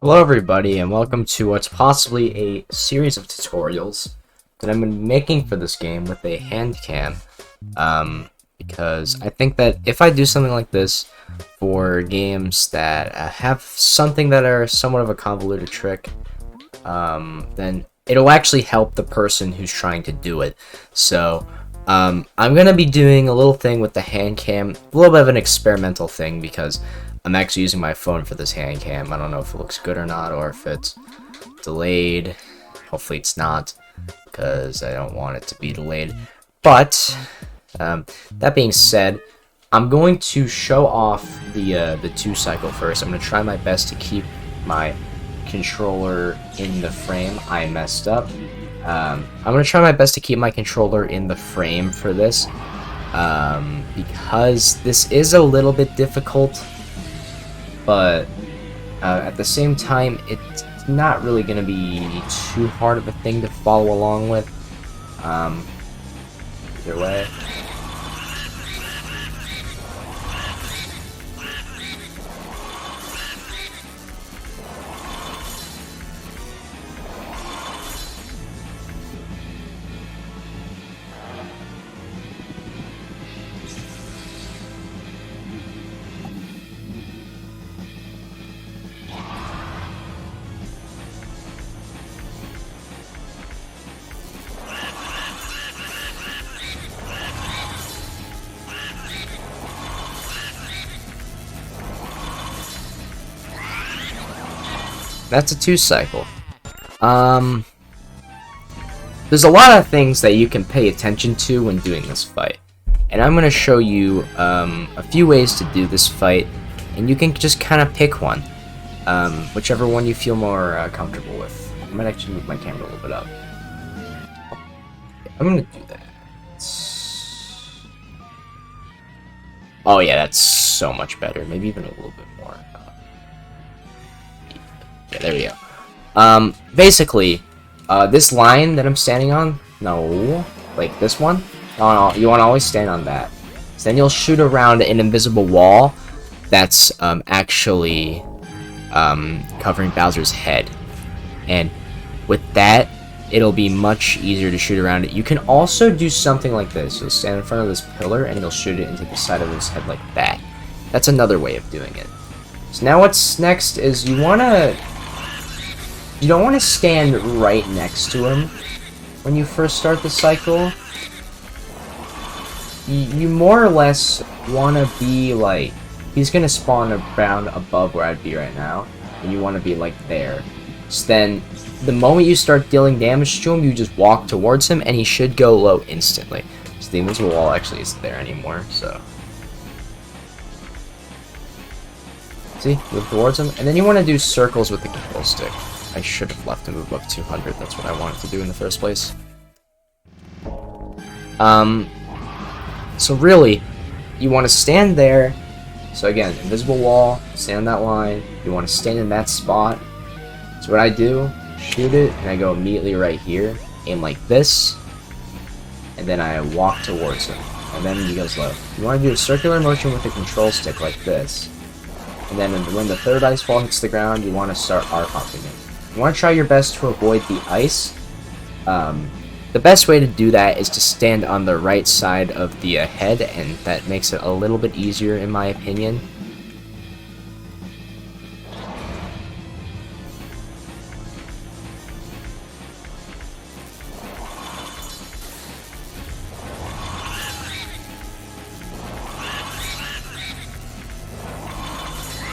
Hello everybody and welcome to what's possibly a series of tutorials that I'm making for this game with a hand cam. Because I think that if I do something like this for games that have something that are somewhat of a convoluted trick, then it'll actually help the person who's trying to do it. So I'm going to be doing a little thing with the hand cam, a little bit of an experimental thing because I'm actually using my phone for this hand cam. I don't know if it looks good or not, or if it's delayed. Hopefully it's not, because I don't want it to be delayed. But that being said, I'm going to show off the 2-cycle first. I'm going to try my best to keep my controller in the frame. I messed up. I'm going to try my best to keep my controller in the frame for this, because this is a little bit difficult. But at the same time, it's not really going to be too hard of a thing to follow along with. Either way. That's a 2-cycle. There's a lot of things that you can pay attention to when doing this fight. And I'm going to show you a few ways to do this fight, and you can just kind of pick one. Whichever one you feel more comfortable with. I might actually move my camera a little bit up. I'm going to do that. Oh yeah, that's so much better. Maybe even a little bit more. Yeah, there we go. Basically, this line that I'm standing on, like this one, no, you want to always stand on that. So then you'll shoot around an invisible wall that's actually covering Bowser's head. And with that, it'll be much easier to shoot around it. You can also do something like this. You'll stand in front of this pillar and you'll shoot it into the side of his head like that. That's another way of doing it. So now what's next is you don't want to stand right next to him when you first start the cycle. You more or less want to be like, he's going to spawn around above where I'd be right now, and you want to be like there. So then, the moment you start dealing damage to him, you just walk towards him, and he should go low instantly. So the invisible wall actually isn't there anymore, so. See, move towards him, and then you want to do circles with the control stick. I should have left him move up 200, that's what I wanted to do in the first place. So really, you want to stand there. So again, invisible wall, stand on that line. You want to stand in that spot. So what I do, shoot it, and I go immediately right here, aim like this, and then I walk towards him, and then he goes low. You want to do a circular motion with the control stick like this, and then when the third ice ball hits the ground, you want to start R-pumping it. You want to try your best to avoid the ice. The best way to do that is to stand on the right side of the head, and that makes it a little bit easier in my opinion.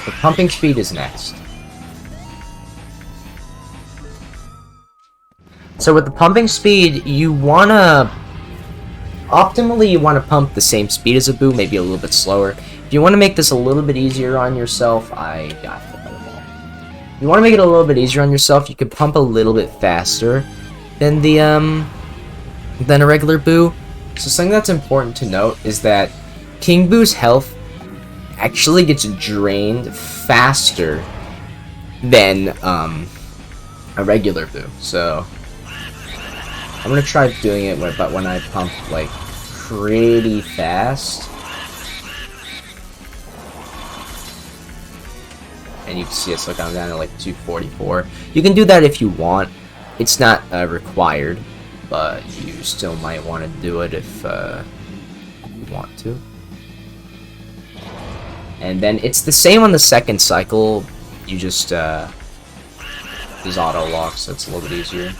The pumping speed is next. So with the pumping speed, optimally you want to pump the same speed as a boo, maybe a little bit slower. If you want to make this a little bit easier on yourself, you want to make it a little bit easier on yourself, you could pump a little bit faster than a regular boo. So something that's important to note is that King Boo's health actually gets drained faster than a regular boo. So I'm gonna try doing it, but when I pump like pretty fast, and you can see it's like I'm down to like 244. You can do that if you want. It's not required, but you still might want to do it if you want to. And then it's the same on the second cycle. You just there's auto lock, so it's a little bit easier.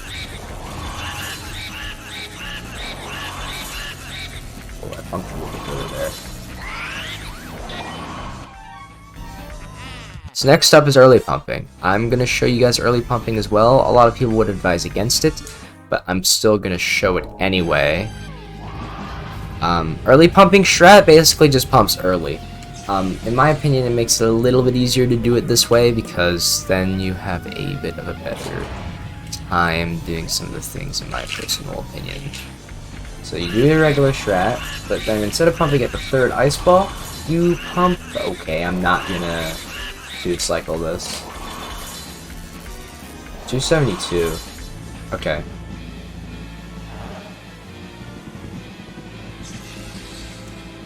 Oh, I bumped a little bit over there. So next up is early pumping. I'm going to show you guys early pumping as well. A lot of people would advise against it, but I'm still going to show it anyway. Early pumping strat basically just pumps early. In my opinion, it makes it a little bit easier to do it this way because then you have a bit of a better time doing some of the things, in my personal opinion. So you do your regular strat, but then instead of pumping at the third ice ball, you pump... Okay, I'm not going to... cycle this. 272. Okay.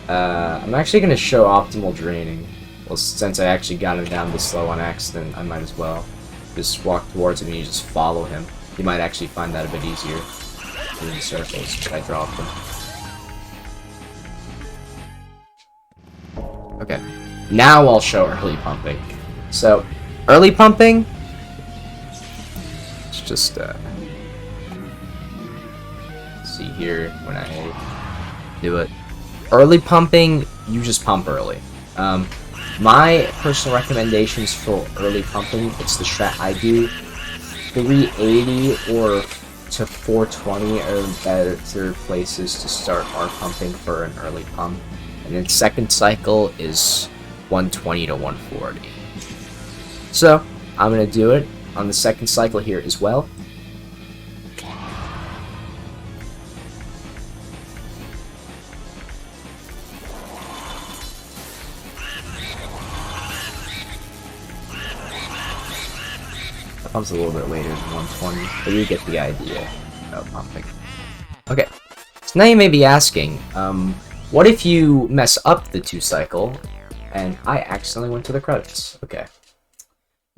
I'm actually gonna show optimal draining. Well, since I actually got him down this slow on accident, I might as well just walk towards him and you just follow him. You might actually find that a bit easier in the circles, but I dropped him. Okay. Now I'll show early pumping. So, early pumping, it's just, see here when I do it. Early pumping, you just pump early. My personal recommendations for early pumping, it's the strat I do. 380 or to 420 are better places to start our pumping for an early pump. And then second cycle is 120 to 140. So, I'm going to do it on the second cycle here as well. That pumps a little bit later than 120, but you get the idea of pumping. Okay, so now you may be asking, what if you mess up the 2 cycle, and I accidentally went to the credits? Okay.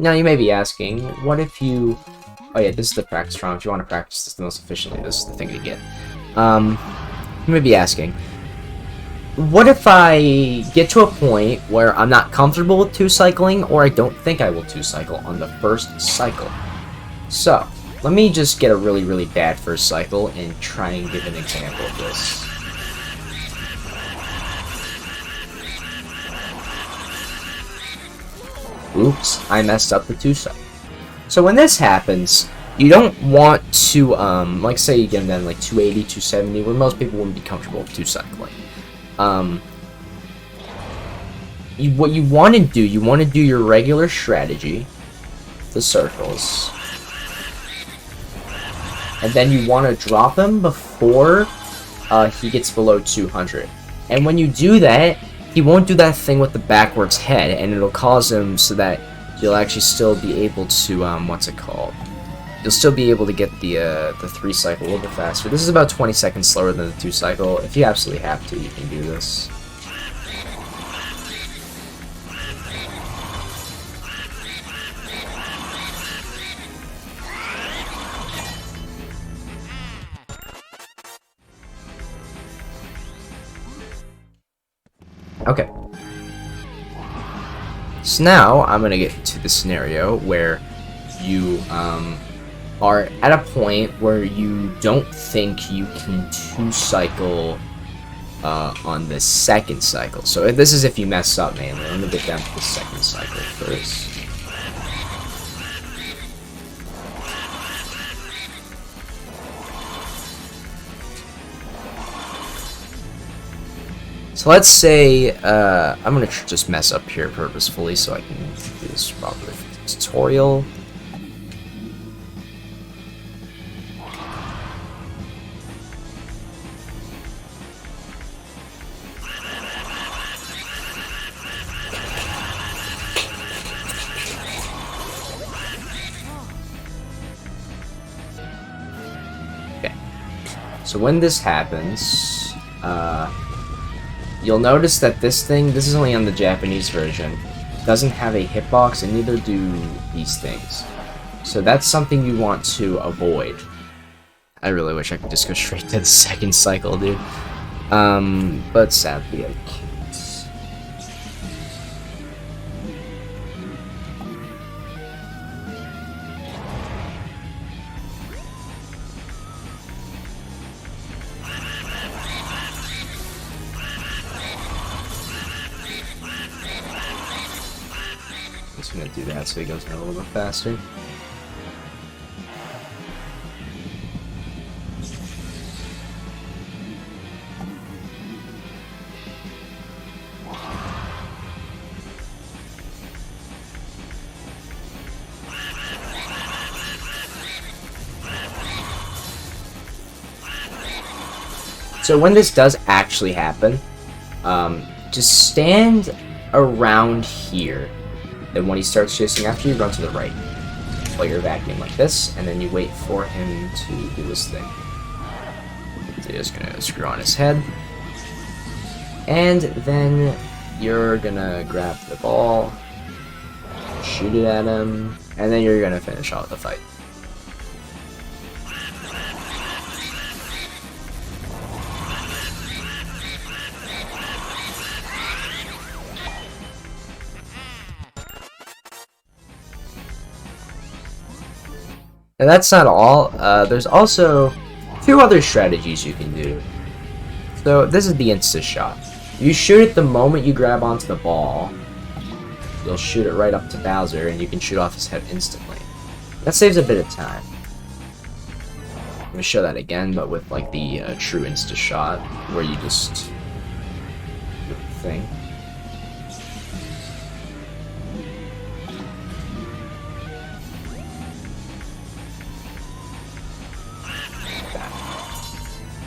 Now you may be asking, what if you... Oh yeah, this is the practice round. If you want to practice this the most efficiently, this is the thing to get. You may be asking, what if I get to a point where I'm not comfortable with 2 cycling, or I don't think I will 2 cycle on the first cycle? So, let me just get a really, really bad first cycle and try and give an example of this. Oops, I messed up the 2 cycle. So when this happens, you don't want to, like say you get them down like 280, 270, where most people wouldn't be comfortable with 2 cycling. What you want to do, you want to do your regular strategy, the circles, and then you want to drop him before he gets below 200. And when you do that, he won't do that thing with the backwards head, and it'll cause him so that you'll actually still be able to, what's it called? You'll still be able to get the 3 cycle a little bit faster. This is about 20 seconds slower than the 2 cycle. If you absolutely have to, you can do this. Okay. So now I'm gonna get to the scenario where you are at a point where you don't think you can 2 cycle on the second cycle. So this is if you mess up mainly. Let me get down to the second cycle first. So let's say, I'm gonna just mess up here purposefully so I can do this properly for the tutorial. Okay. So when this happens, you'll notice that this is only on the Japanese version. doesn't have a hitbox, and neither do these things. So that's something you want to avoid. I really wish I could just go straight to the second cycle, dude. But sadly I can't. I'm just gonna do that so he goes in a little bit faster. So when this does actually happen, just stand around here. Then when he starts chasing after you, run to the right. While you're vacuuming like this, and then you wait for him to do this thing. So you're just gonna screw on his head. And then you're gonna grab the ball, shoot it at him, and then you're gonna finish off the fight. And that's not all. There's also 2 other strategies you can do. So this is the Insta Shot. You shoot it the moment you grab onto the ball. You'll shoot it right up to Bowser, and you can shoot off his head instantly. That saves a bit of time. I'm gonna show that again, but with like the true Insta Shot, where you just do the thing.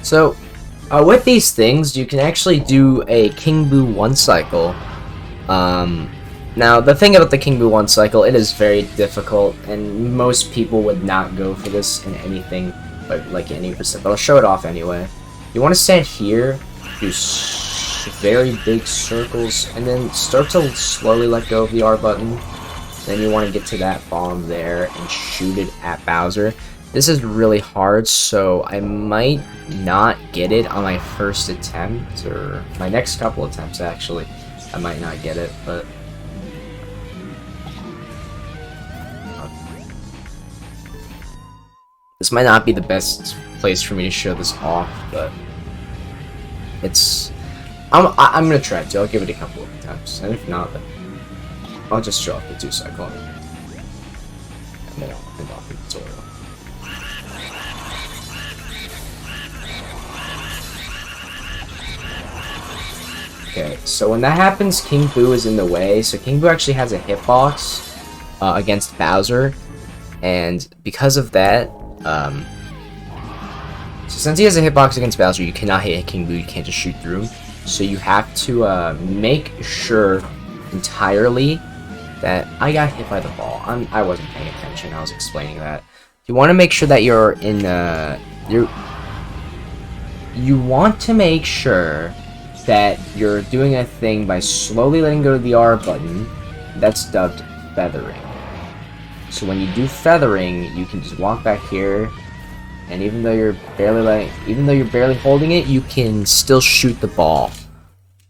So, with these things, you can actually do a King Boo 1 cycle. Now, the thing about the King Boo 1 cycle, it is very difficult, and most people would not go for this in anything but like any percent. But I'll show it off anyway. You want to stand here, do very big circles, and then start to slowly let go of the R button. Then you want to get to that bomb there and shoot it at Bowser. This is really hard, so I might not get it on my first attempt, or my next couple attempts actually. I might not get it, but... this might not be the best place for me to show this off, but... it's... I'm gonna try to. I'll give it a couple of attempts, and if not, then I'll just show off the 2 cycle. And then I'll end off the tutorial. Okay, so when that happens, King Boo is in the way. So King Boo actually has a hitbox against Bowser, and because of that, so since he has a hitbox against Bowser, you cannot hit King Boo. You can't just shoot through him. So you have to make sure entirely that I got hit by the ball. I wasn't paying attention. I was explaining that. You want to make sure that you're in you want to make sure that you're doing a thing by slowly letting go of the R button. That's dubbed feathering. So when you do feathering, you can just walk back here, and even though you're barely holding it, you can still shoot the ball.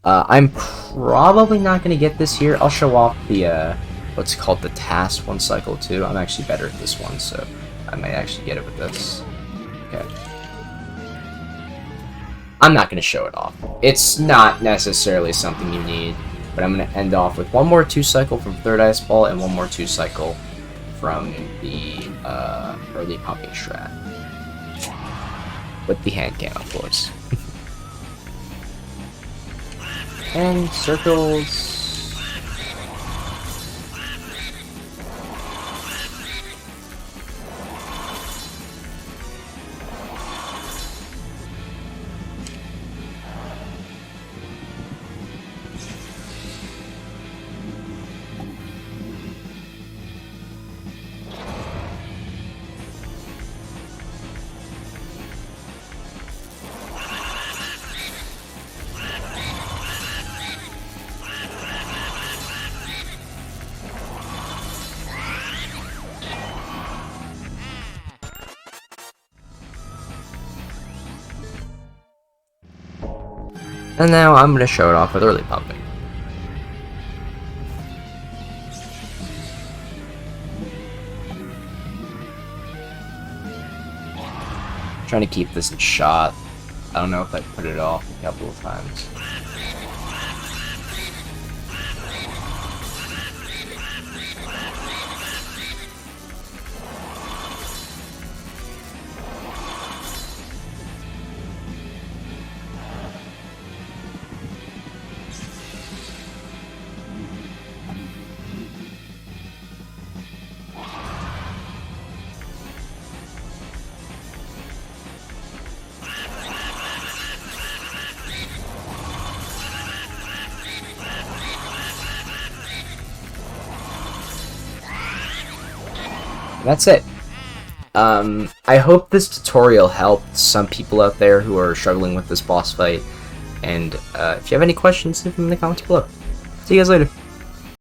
I'm probably not gonna get this here. I'll show off the what's called the task 1 cycle too. I'm actually better at this one, so I might actually get it with this. Okay. I'm not going to show it off. It's not necessarily something you need, but I'm going to end off with 1 more 2 cycle from Third Ice Ball and 1 more 2 cycle from the early pumping strat. With the hand cam, of course. And circles. And now I'm going to show it off with early pumping. Trying to keep this in shot. I don't know if I put it off a couple of times. That's it. I hope this tutorial helped some people out there who are struggling with this boss fight. And if you have any questions, leave them in the comments below. See you guys later.